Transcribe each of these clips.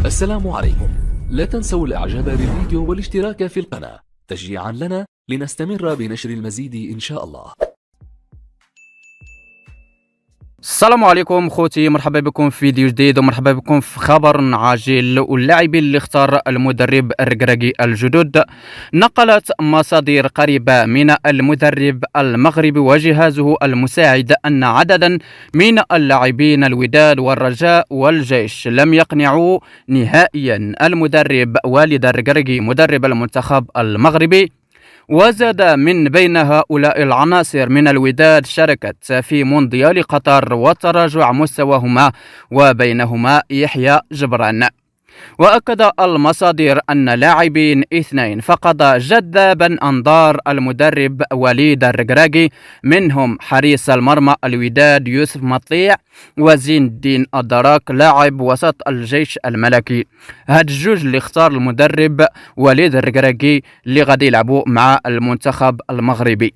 السلام عليكم. لا تنسوا الاعجاب بالفيديو والاشتراك في القناة تشجيعا لنا لنستمر بنشر المزيد ان شاء الله. السلام عليكم خوتي، مرحبا بكم في فيديو جديد ومرحبا بكم في خبر عاجل. واللاعبين اللي اختار المدرب الركراكي الجدد. نقلت مصادر قريبة من المدرب المغربي وجهازه المساعد أن عددا من اللاعبين الوداد والرجاء والجيش لم يقنعوا نهائيا المدرب والد الركراكي مدرب المنتخب المغربي. وزاد من بين هؤلاء العناصر من الوداد شاركت في مونديال قطر وتراجع مستواهما، وبينهما يحيى جبران. وأكد المصادر أن لاعبين اثنين فقد جذبا أنظار المدرب وليد الركراكي، منهم حريص المرمى الوداد يوسف مطيع وزين الدين الدراك لاعب وسط الجيش الملكي. هاد الجوج اللي اختار المدرب وليد الركراكي اللي غادي يلعبوا مع المنتخب المغربي.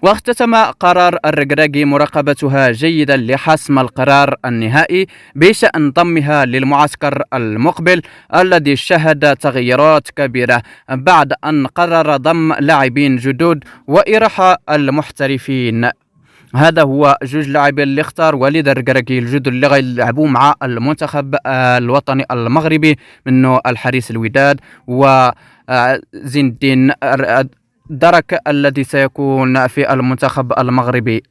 واختتم قرار الركراكي مراقبتها جيدا لحسم القرار النهائي بشأن ضمها للمعسكر المقبل الذي شهد تغيرات كبيرة بعد أن قرر ضم لاعبين جدد وإراحة المحترفين. هذا هو جوج لاعبين اللي اختار وليد الركراكي الجدد اللي غيلعبوا مع المنتخب الوطني المغربي، منه الحريص الوداد وزين الدين درك الذي سيكون في المنتخب المغربي.